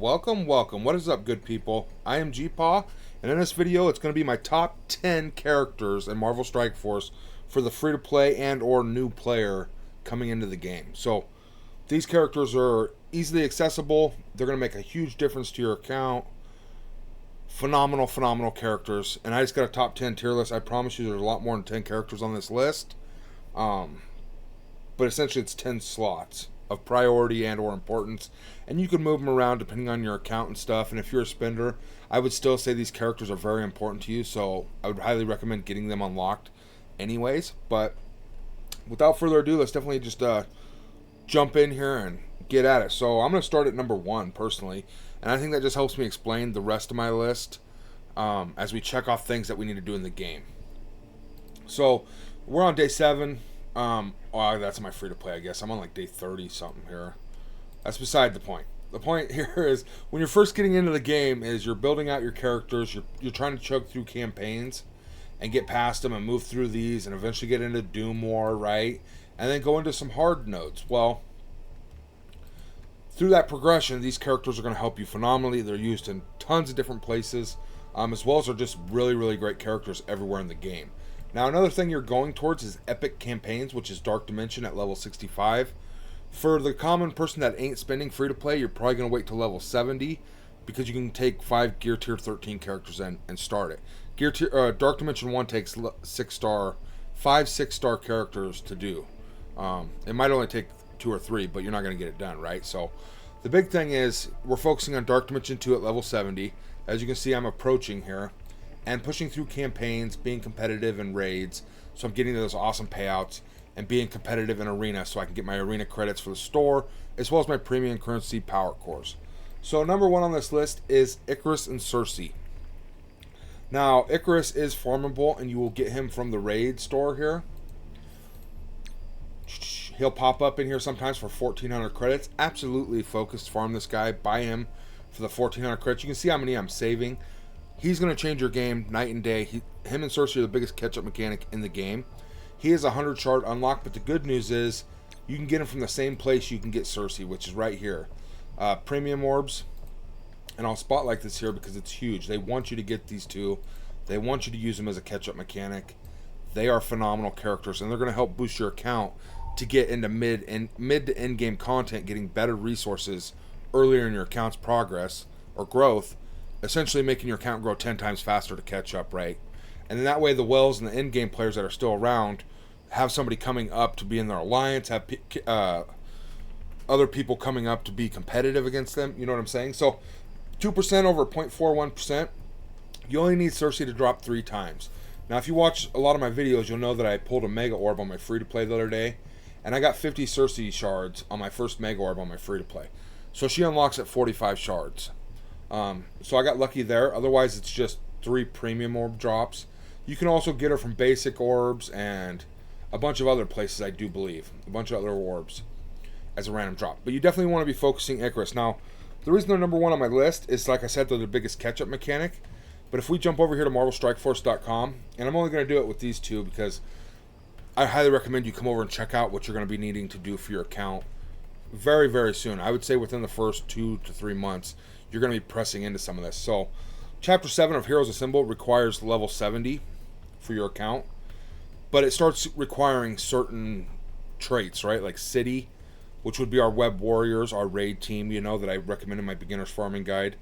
welcome. What is up, good people? I am G-Paw, and in this video, it's going to be my top 10 characters in Marvel Strike Force for the free-to-play and or new player coming into the game. So, these characters are easily accessible. They're going to make a huge difference to your account. Phenomenal characters. And I just got a top 10 tier list. I promise you there's a lot more than 10 characters on this list. But essentially, it's 10 slots of priority and or importance, and you can move them around depending on your account and stuff. And if you're a spender, I would still say these characters are very important to you, so I would highly recommend getting them unlocked anyways. But without further ado, let's definitely just jump in here and get at it. So I'm going to start at number 1 personally, and I think that just helps me explain the rest of my list as we check off things that we need to do in the game. So we're on day 7. That's my free-to-play, I guess. I'm on like day 30 something here. That's beside the point. The point here is when you're first getting into the game is you're building out your characters. You're trying to chug through campaigns and get past them and move through these and eventually get into Doom War, right? And then go into some hard nodes. Well, through that progression, these characters are going to help you phenomenally. They're used in tons of different places, as well as they're just really great characters everywhere in the game. Now, another thing you're going towards is epic campaigns, which is Dark Dimension at level 65. For the common person that ain't spending free to play, you're probably going to wait till level 70 because you can take 5 Gear Tier 13 characters in and start it. Dark Dimension 1 takes 5 6-star characters to do. It might only take 2 or 3, but you're not going to get it done, right? So the big thing is we're focusing on Dark Dimension 2 at level 70. As you can see, I'm approaching here and pushing through campaigns, being competitive in raids, so I'm getting those awesome payouts, and being competitive in arena so I can get my arena credits for the store, as well as my premium currency power cores. So number 1 on this list is Icarus and Cersei. Now, Icarus is farmable, and you will get him from the raid store here. He'll pop up in here sometimes for 1,400 credits. Absolutely focused farm this guy. Buy him for the 1,400 credits. You can see how many I'm saving. He's going to change your game night and day. Him and Cersei are the biggest catch-up mechanic in the game. He is a 100 shard unlock, but the good news is you can get him from the same place you can get Cersei, which is right here. Premium orbs, and I'll spotlight this here because it's huge. They want you to get these two. They want you to use them as a catch-up mechanic. They are phenomenal characters, and they're going to help boost your account to get into mid to end game content, getting better resources earlier in your account's progress or growth, essentially making your account grow 10 times faster to catch up, right? And then that way the Wells and the in-game players that are still around have somebody coming up to be in their alliance, have other people coming up to be competitive against them, you know what I'm saying? So 2% over 0.41%, you only need Cersei to drop 3 times. Now if you watch a lot of my videos, you'll know that I pulled a Mega Orb on my free-to-play the other day, and I got 50 Cersei shards on my first Mega Orb on my free-to-play. So she unlocks at 45 shards. So I got lucky there. Otherwise, it's just 3 premium orb drops. You can also get her from basic orbs and a bunch of other places, I do believe. A bunch of other orbs as a random drop. But you definitely want to be focusing Icarus. Now, the reason they're number 1 on my list is, like I said, they're the biggest catch-up mechanic. But if we jump over here to MarvelStrikeForce.com, and I'm only going to do it with these 2 because I highly recommend you come over and check out what you're going to be needing to do for your account very soon. I would say within the first 2 to 3 months, you're going to be pressing into some of this. So, Chapter 7 of Heroes Assemble requires level 70 for your account, but it starts requiring certain traits, right? Like City, which would be our web warriors, our raid team, you know, that I recommend in my beginner's farming guide.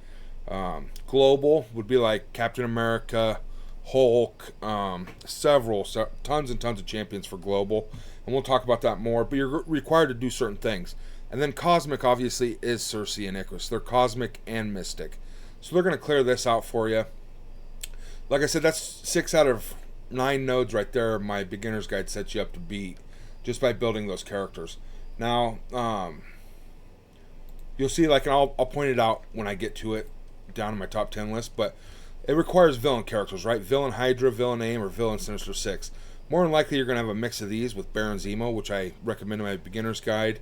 Global would be like Captain America, Hulk, tons and tons of champions for Global, and we'll talk about that more, but you're required to do certain things. And then Cosmic, obviously, is Cersei and Icarus. They're Cosmic and Mystic. So they're going to clear this out for you. Like I said, that's 6 out of 9 nodes right there. My beginner's guide sets you up to beat just by building those characters. Now, you'll see, like, and I'll point it out when I get to it down in my top 10 list, but it requires villain characters, right? Villain Hydra, Villain AIM, or Villain Sinister Six. More than likely, you're going to have a mix of these with Baron Zemo, which I recommend in my beginner's guide.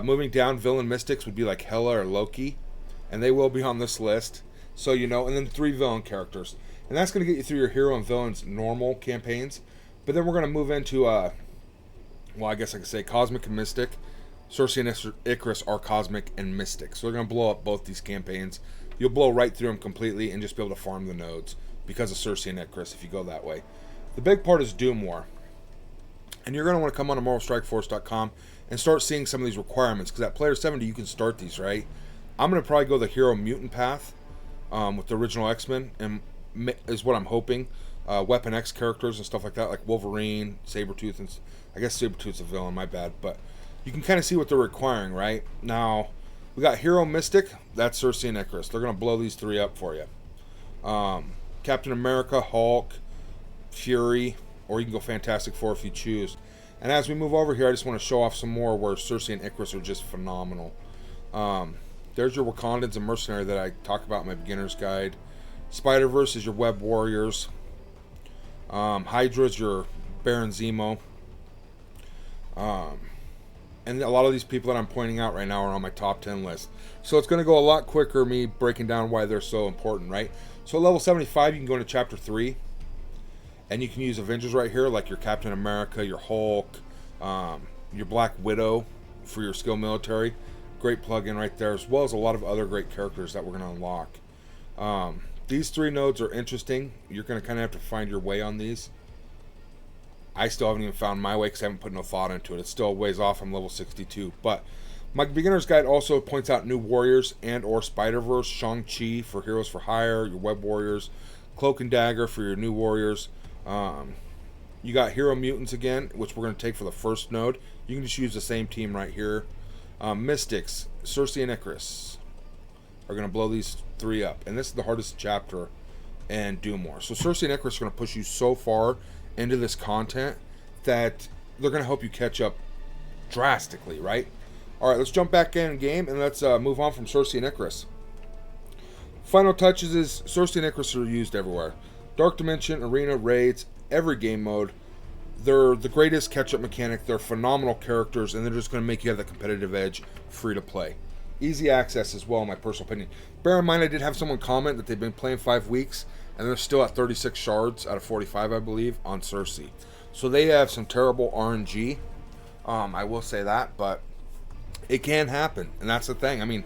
Moving down, Villain Mystics would be like Hela or Loki, and they will be on this list, so you know. And then 3 villain characters, and that's going to get you through your hero and villains normal campaigns. But then we're going to move into, well, I guess I could say Cosmic and Mystic, Cersei and Icarus are cosmic and mystic. So they're going to blow up both these campaigns. You'll blow right through them completely and just be able to farm the nodes because of Cersei and Icarus if you go that way. The big part is Doom War. And you're going to want to come on to MortalStrikeForce.com and start seeing some of these requirements, because at Player 70 you can start these, right? I'm going to probably go the hero mutant path with the original X-Men, and is what I'm hoping. Weapon X characters and stuff like that, like Wolverine, Sabretooth, and I guess Sabretooth's a villain, my bad, but you can kind of see what they're requiring, right? Now, we got Hero Mystic, that's Cersei and Icarus. They're going to blow these three up for you. Captain America, Hulk, Fury, or you can go Fantastic Four if you choose. And as we move over here, I just want to show off some more where Cersei and Icarus are just phenomenal. There's your Wakandans and Mercenary that I talk about in my beginner's guide. Spider-Verse is your Web Warriors. Hydra is your Baron Zemo. And a lot of these people that I'm pointing out right now are on my top 10 list. So it's going to go a lot quicker, me breaking down why they're so important, right? So at level 75, you can go into Chapter 3. And you can use Avengers right here, like your Captain America, your Hulk, your Black Widow for your skill military. Great plug-in right there, as well as a lot of other great characters that we're going to unlock. These three nodes are interesting. You're going to kind of have to find your way on these. I still haven't even found my way because I haven't put no thought into it. It's still a ways off. I'm level 62. But my beginner's guide also points out new warriors and or Spider-Verse, ShangChi for Heroes for Hire, your Web Warriors, Cloak and Dagger for your new warriors. You got Hero Mutants again, which we're going to take for the first node. You can just use the same team right here. Mystics, Cersei and Icarus are going to blow these three up. And this is the hardest chapter in Doom War. So Cersei and Icarus are going to push you so far into this content that they're going to help you catch up drastically, right? Alright, let's jump back in game and let's move on from Cersei and Icarus. Final touches is Cersei and Icarus are used everywhere. Dark Dimension, Arena, Raids, every game mode. They're the greatest catch-up mechanic. They're phenomenal characters, and they're just going to make you have that competitive edge free to play. Easy access as well, in my personal opinion. Bear in mind, I did have someone comment that they've been playing 5 weeks, and they're still at 36 shards out of 45, I believe, on Cersei. So they have some terrible RNG. I will say that, but it can happen, and that's the thing. I mean,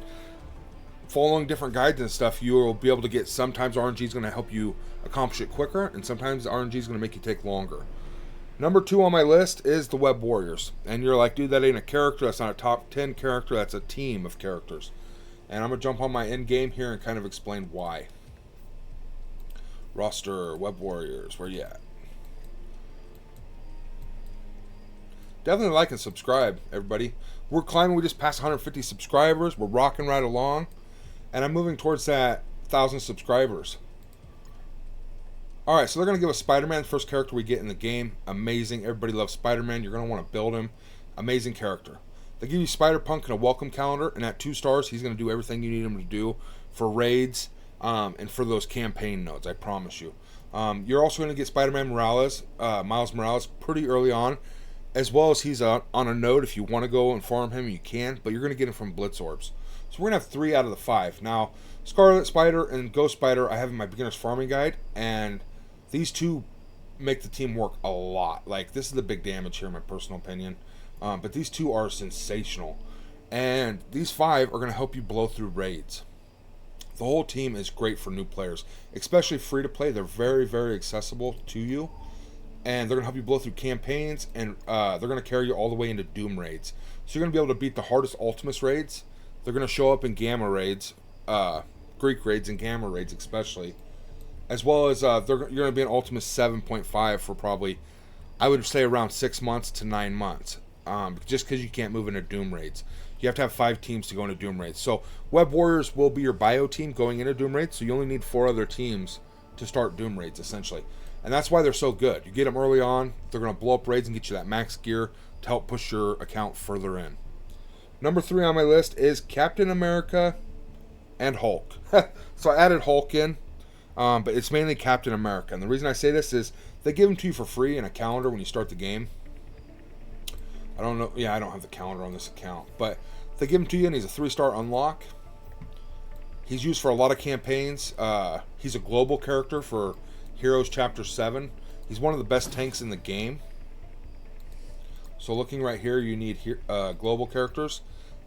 following different guides and stuff, you will be able to get, sometimes RNG is going to help you accomplish it quicker, and sometimes RNG is going to make you take longer. Number 2 on my list is the Web Warriors. And you're like, dude, that ain't a character, that's not a top 10 character, that's a team of characters. And I'm going to jump on my end game here and kind of explain why. Roster, Web Warriors, where you at? Definitely like and subscribe, everybody. We're climbing, we just passed 150 subscribers, we're rocking right along. And I'm moving towards that 1,000 subscribers. Alright, so they're going to give us Spider-Man, the first character we get in the game. Amazing. Everybody loves Spider-Man. You're going to want to build him. Amazing character. They give you Spider-Punk and a welcome calendar, and at 2 stars, he's going to do everything you need him to do for raids and for those campaign nodes, I promise you. You're also going to get Spider-Man Morales, Miles Morales, pretty early on, as well as he's on a node. If you want to go and farm him, you can, but you're going to get him from Blitz Orbs. So we're going to have 3 out of the 5. Now, Scarlet Spider and Ghost Spider I have in my beginner's farming guide, and these two make the team work a lot. Like, this is the big damage here, in my personal opinion. But these two are sensational. And these 5 are going to help you blow through raids. The whole team is great for new players, especially free to play. They're very, very accessible to you. And they're going to help you blow through campaigns, and they're going to carry you all the way into Doom raids. So you're going to be able to beat the hardest Ultimus raids. They're going to show up in Gamma raids, Greek raids and Gamma raids especially. As well as you're going to be in Ultimus 7.5 for probably, I would say, around 6 months to 9 months. Just because you can't move into Doom raids. You have to have 5 teams to go into Doom raids. So Web Warriors will be your bio team going into Doom raids. So you only need 4 other teams to start Doom raids, essentially. And that's why they're so good. You get them early on. They're going to blow up raids and get you that max gear to help push your account further in. Number 3 on my list is Captain America and Hulk. So I added Hulk in. But it's mainly Captain America. And the reason I say this is they give them to you for free in a calendar when you start the game. I don't know. Yeah, I don't have the calendar on this account. But they give him to you, and he's a 3-star unlock. He's used for a lot of campaigns. He's a global character for Heroes Chapter 7. He's one of the best tanks in the game. So looking right here, you need global characters.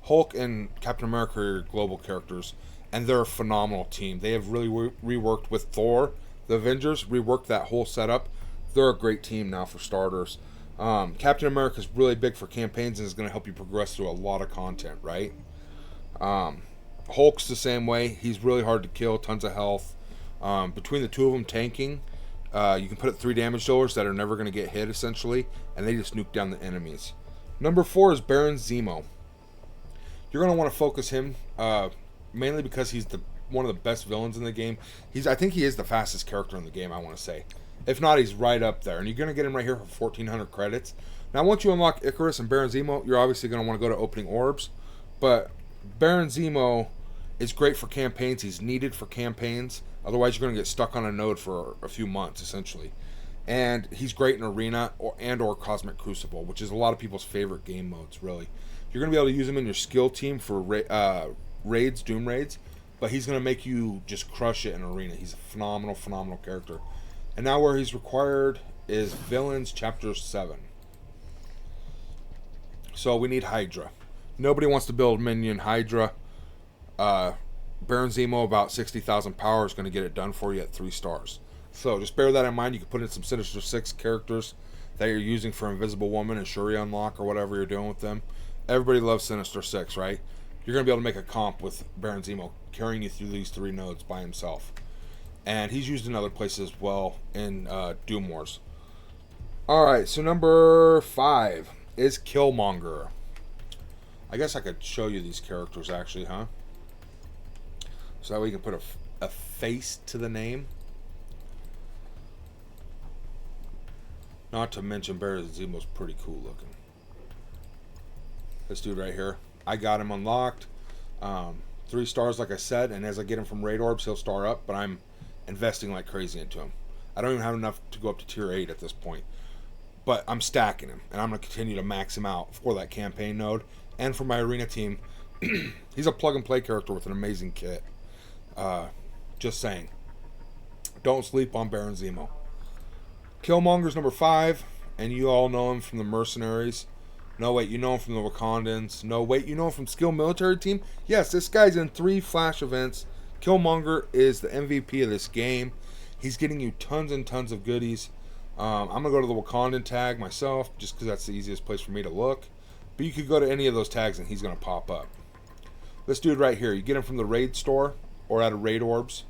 Hulk and Captain America are global characters, and they're a phenomenal team. They have really reworked with Thor, the Avengers, reworked that whole setup. They're a great team now for starters. Captain America is really big for campaigns and is going to help you progress through a lot of content, right? Hulk's the same way. He's really hard to kill, tons of health. Between the two of them tanking, you can put up 3 damage dealers that are never going to get hit, essentially, and they just nuke down the enemies. Number 4 is Baron Zemo. You're going to want to focus him, mainly because he's one of the best villains in the game. I think he is the fastest character in the game, I want to say. If not, he's right up there. And you're going to get him right here for 1,400 credits. Now, once you unlock Icarus and Baron Zemo, you're obviously going to want to go to opening orbs. But Baron Zemo is great for campaigns. He's needed for campaigns. Otherwise, you're going to get stuck on a node for a few months, essentially. And he's great in Arena or Cosmic Crucible, which is a lot of people's favorite game modes, really. You're going to be able to use him in your skill team for raids, Doom raids. But he's going to make you just crush it in Arena. He's a phenomenal, phenomenal character. And now where he's required is Villains Chapter 7. So we need Hydra. Nobody wants to build minion Hydra. Baron Zemo, about 60,000 power, is going to get it done for you at 3 stars. So just bear that in mind. You can put in some Sinister 6 characters that you're using for Invisible Woman and Shuri Unlock or whatever you're doing with them. Everybody loves Sinister 6, right? You're going to be able to make a comp with Baron Zemo carrying you through these 3 nodes by himself. And he's used in other places as well in Doom Wars. Alright, so number 5 is Killmonger. I guess I could show you these characters actually, huh? So that way you can put a face to the name. Not to mention Baron Zemo's pretty cool looking. This dude right here. I got him unlocked. 3 stars like I said, and as I get him from raid orbs, he'll star up, but I'm investing like crazy into him. I don't even have enough to go up to tier 8 at this point. But I'm stacking him, and I'm going to continue to max him out for that campaign node and for my arena team. He's a plug-and-play character with an amazing kit. Just saying. Don't sleep on Baron Zemo. Killmonger's number 5, and you all know him from the Mercenaries. No, wait, you know him from the Wakandans. No, wait, you know him from Skill Military Team? Yes, this guy's in 3 Flash events. Killmonger is the MVP of this game. He's getting you tons and tons of goodies. I'm going to go to the Wakandan tag myself, just because that's the easiest place for me to look. But you could go to any of those tags and he's going to pop up. This dude right here, you get him from the raid store or out of raid orbs.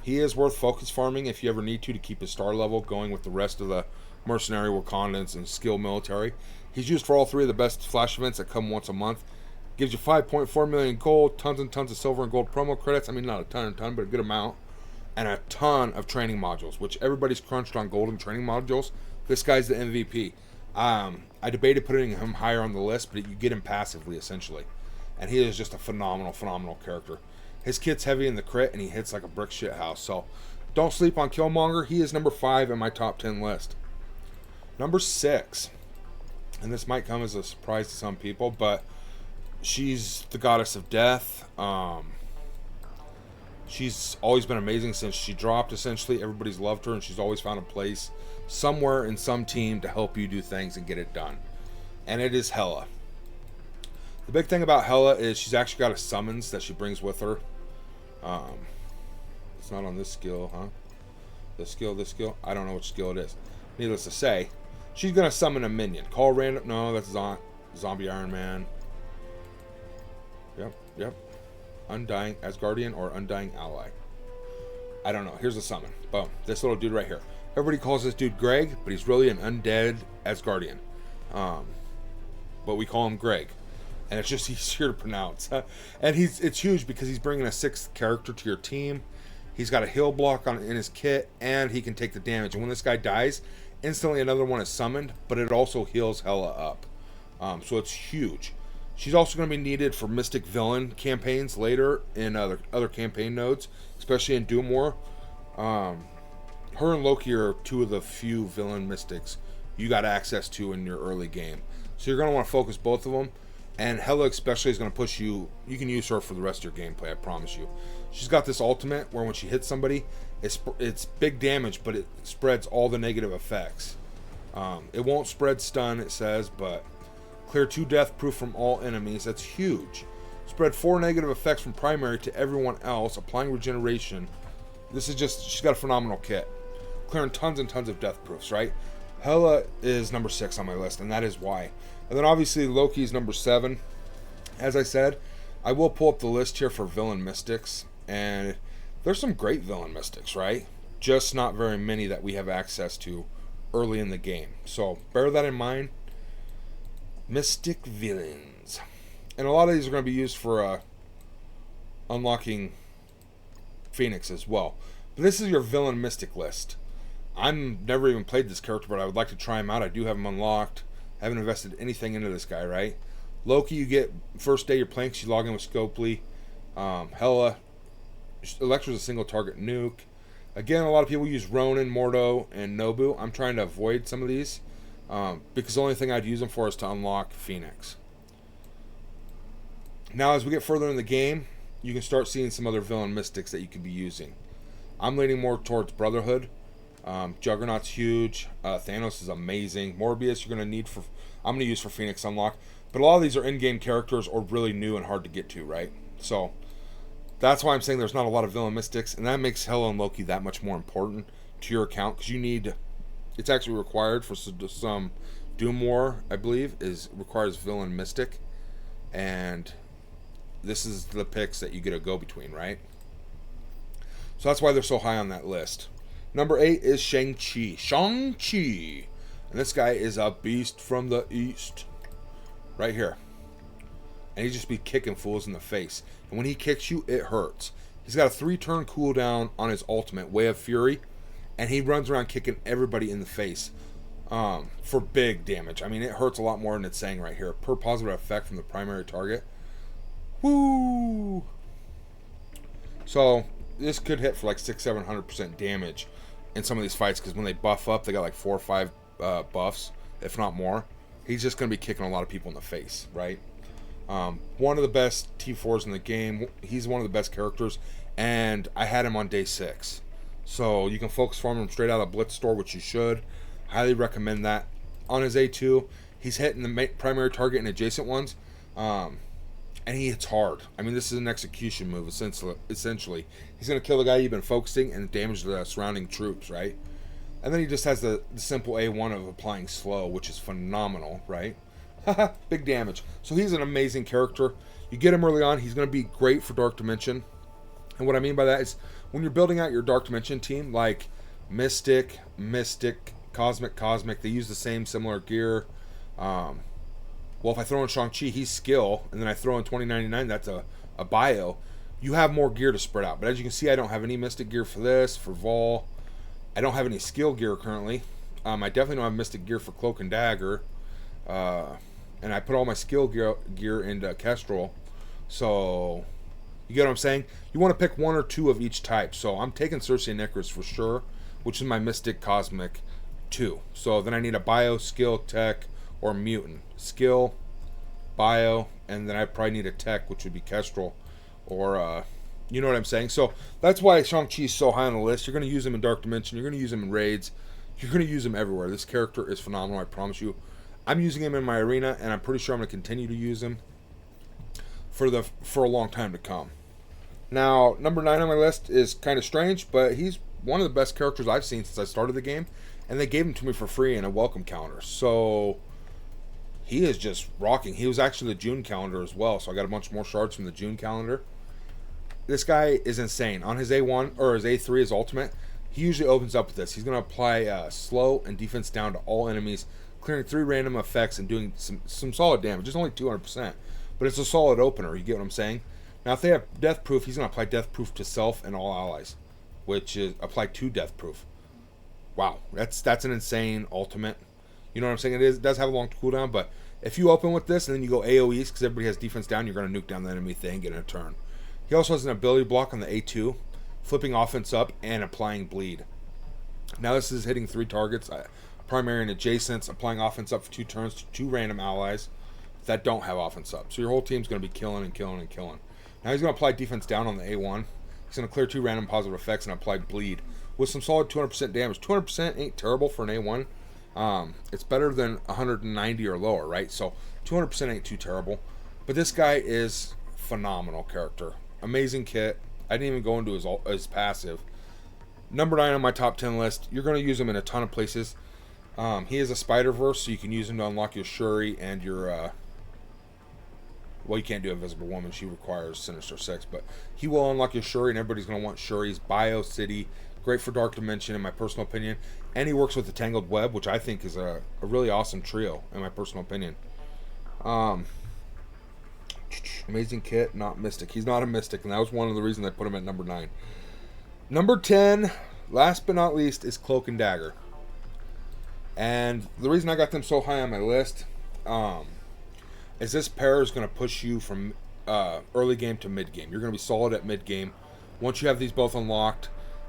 He is worth focus farming if you ever need to keep his star level going with the rest of the Mercenary, Wakandans, and Skill Military. He's used for all 3 of the best Flash events that come once a month. Gives you 5.4 million gold, tons and tons of silver and gold promo credits. I mean, not a ton, but a good amount. And a ton of training modules, which everybody's crunched on golden training modules. This guy's the MVP. I debated putting him higher on the list, but you get him passively, essentially. And he is just a phenomenal, phenomenal character. His kit's heavy in the crit, and he hits like a brick shit house. So don't sleep on Killmonger. He is number 5 in my top 10 list. Number 6. And this might come as a surprise to some people, but she's the goddess of death. She's always been amazing since she dropped, essentially. Everybody's loved her, and she's always found a place somewhere in some team to help you do things and get it done. And it is Hela. The big thing about Hela is she's actually got a summons that she brings with her. It's not on this skill, huh? This skill? I don't know which skill it is. Needless to say, she's going to summon a minion. Call random... No, that's Zombie Iron Man. Yep. Undying Asgardian or Undying Ally. I don't know. Here's the summon. Boom. This little dude right here. Everybody calls this dude Greg, but he's really an undead Asgardian. But we call him Greg. And it's just easier to pronounce. And it's huge because he's bringing a 6th character to your team. He's got a heal block in his kit, and he can take the damage. And when this guy dies, instantly another one is summoned, but it also heals Hela up. So it's huge. She's also going to be needed for Mystic Villain campaigns later in other campaign nodes, especially in Doom War. Her and Loki are 2 of the few villain mystics you got access to in your early game. So you're going to want to focus both of them. And Hela especially is going to push you. You can use her for the rest of your gameplay, I promise you. She's got this ultimate where when she hits somebody, it's big damage, but it spreads all the negative effects. It won't spread stun, it says, but clear 2 death proof from all enemies. That's huge. Spread 4 negative effects from primary to everyone else, applying regeneration. This is just, she's got a phenomenal kit. Clearing tons and tons of death proofs, right? Hela is number 6 on my list, and that is why. And then obviously Loki's number 7. As I said, I will pull up the list here for villain mystics, and there's some great villain mystics, right? Just not very many that we have access to early in the game. So bear that in mind. Mystic villains. And a lot of these are going to be used for unlocking Phoenix as well. But this is your villain mystic list. I'm never even played this character, but I would like to try him out. I do have him unlocked. I haven't invested anything into this guy, right? Loki, you get first day you're playing, you log in with Scopely. Hela, Elektra's a single target nuke. Again, a lot of people use Ronin, Mordo, and Nobu. I'm trying to avoid some of these because the only thing I'd use them for is to unlock Phoenix. Now, as we get further in the game, you can start seeing some other villain mystics that you could be using. I'm leaning more towards Brotherhood. Juggernaut's huge. Thanos is amazing. Morbius you're going to need for... I'm going to use for Phoenix Unlock. But a lot of these are in-game characters or really new and hard to get to, right? So, that's why I'm saying there's not a lot of villain mystics. And that makes Hela and Loki that much more important to your account. Because you need... It's actually required for some Doom War, I believe, requires villain mystic. And this is the picks that you get to go between, right? So that's why they're so high on that list. Number 8 is ShangChi. ShangChi. And this guy is a beast from the east. Right here. And he just be kicking fools in the face. And when he kicks you, it hurts. He's got a 3-turn cooldown on his ultimate, Way of Fury. And he runs around kicking everybody in the face for big damage. I mean, it hurts a lot more than it's saying right here. Per positive effect from the primary target. Woo! So, this could hit for like 600-700% damage in some of these fights. Because when they buff up, they got like 4 or 5 buffs, if not more. He's just going to be kicking a lot of people in the face, right? One of the best T4s in the game. He's one of the best characters. And I had him on day 6. So you can focus farm him straight out of Blitz store, which you should. Highly recommend that. On his A2, he's hitting the primary target and adjacent ones. And he hits hard. I mean, this is an execution move, essentially. He's going to kill the guy you've been focusing and damage the surrounding troops, right? And then he just has the simple A1 of applying slow, which is phenomenal, right? Big damage. So he's an amazing character. You get him early on, he's going to be great for Dark Dimension. And what I mean by that is when you're building out your Dark Dimension team, like Mystic, Cosmic, they use the same similar gear. Well, if I throw in ShangChi, he's skill, and then I throw in 2099, that's a bio. You have more gear to spread out. But as you can see, I don't have any Mystic gear for this, for Vol. I don't have any skill gear currently. I definitely don't have Mystic gear for Cloak and Dagger. And I put all my skill gear into Kestrel. So, you get what I'm saying? You want to pick 1 or 2 of each type. So, I'm taking Cersei and Icarus for sure, which is my Mystic Cosmic 2. So, then I need a Bio, Skill, Tech, or Mutant. Skill, Bio, and then I probably need a Tech, which would be Kestrel, or, you know what I'm saying? So, that's why ShangChi is so high on the list. You're going to use him in Dark Dimension. You're going to use him in raids. You're going to use him everywhere. This character is phenomenal, I promise you. I'm using him in my arena, and I'm pretty sure I'm going to continue to use him for a long time to come. Now, number 9 on my list is kind of strange, but he's one of the best characters I've seen since I started the game, and they gave him to me for free in a welcome calendar. So, he is just rocking. He was actually the June calendar as well, so I got a bunch more shards from the June calendar. This guy is insane. On his A1, or his A3, his ultimate, he usually opens up with this. He's going to apply slow and defense down to all enemies, clearing 3 random effects and doing some solid damage. It's only 200%, but it's a solid opener. You get what I'm saying? Now, if they have Death Proof, he's going to apply Death Proof to self and all allies, which is apply 2 Death Proof. Wow, that's an insane ultimate. You know what I'm saying? It does have a long cooldown, but if you open with this and then you go AoEs, because everybody has defense down, you're going to nuke down the enemy thing, get in a turn. He also has an ability block on the A2, flipping offense up and applying bleed. Now this is hitting 3 targets, primary and adjacents, applying offense up for 2 turns to 2 random allies that don't have offense up. So your whole team's going to be killing and killing and killing. Now he's going to apply defense down on the A1. He's going to clear 2 random positive effects and apply bleed with some solid 200% damage. 200% ain't terrible for an A1. It's better than 190 or lower, right? So 200% ain't too terrible. But this guy is phenomenal character. Amazing kit. I didn't even go into his passive. Number 9 on my top 10 list. You're going to use him in a ton of places. He is a Spider-Verse, so you can use him to unlock your Shuri and your... well, you can't do Invisible Woman. She requires Sinister Six. But he will unlock your Shuri, and everybody's going to want Shuri's Bio City. Great for Dark Dimension, in my personal opinion. And he works with the Tangled Web, which I think is a really awesome trio, in my personal opinion. Amazing kit, not Mystic. He's not a Mystic, and that was one of the reasons I put him at number 9. Number 10, last but not least, is Cloak and Dagger. And the reason I got them so high on my list is this pair is going to push you from early game to mid game. You're going to be solid at mid game. Once you have these both unlocked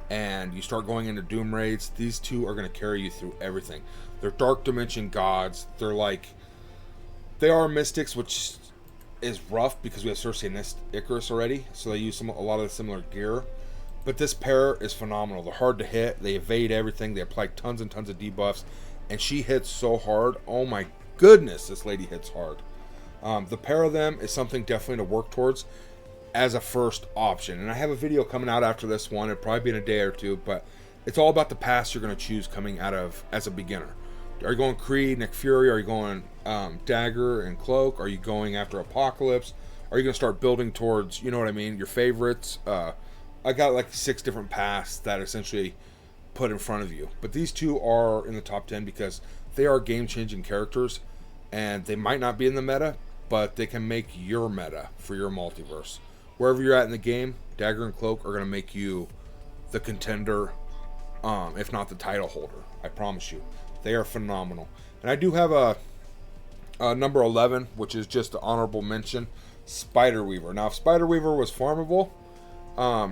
and you start going into Doom Raids, these two are going to carry you through everything. They're Dark Dimension gods. They are mystics, which is rough because we have Cersei and Icarus already, so they use a lot of the similar gear. But this pair is phenomenal. They're hard to hit. They evade everything. They apply tons and tons of debuffs. And she hits so hard. Oh my goodness, this lady hits hard. The pair of them is something definitely to work towards as a first option. And I have a video coming out after this one. It'll probably be in a day or two. But it's all about the paths you're going to choose coming out of as a beginner. Are you going Creed, Nick Fury? Are you going Dagger and Cloak? Are you going after Apocalypse? Are you going to start building towards, you know what I mean, your favorites? I got like 6 different paths that essentially put in front of you. But these two are in the top 10 because they are game-changing characters. And they might not be in the meta, but they can make your meta for your multiverse. Wherever you're at in the game, Dagger and Cloak are going to make you the contender, if not the title holder. I promise you. They are phenomenal. And I do have a number 11, which is just an honorable mention, Spider-Weaver. Now, if Spider-Weaver was farmable,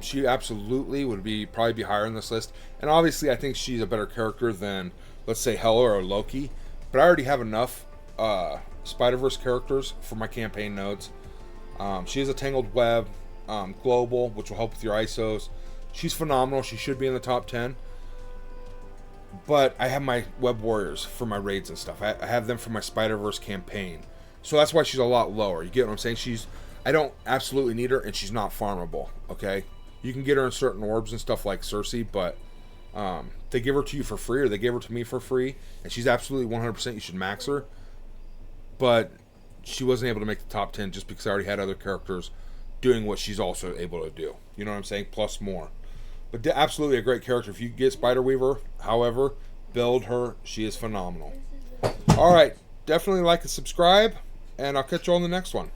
she absolutely would probably be higher on this list. And obviously, I think she's a better character than, let's say, Hela or Loki. But I already have enough Spider-Verse characters for my campaign nodes. She is a Tangled Web global, which will help with your ISOs. She's phenomenal. She should be in the top 10. But I have my Web Warriors for my raids and stuff. I have them for my Spider-Verse campaign. So that's why she's a lot lower. You get what I'm saying? I don't absolutely need her, and she's not farmable, okay? You can get her in certain orbs and stuff like Cersei, but they give her to you for free, or they gave her to me for free, and she's absolutely 100% you should max her. But she wasn't able to make the top 10 just because I already had other characters doing what she's also able to do. You know what I'm saying? Plus more. But absolutely a great character. If you get Spider-Weaver, however, build her. She is phenomenal. All right. Definitely like and subscribe, and I'll catch you on the next one.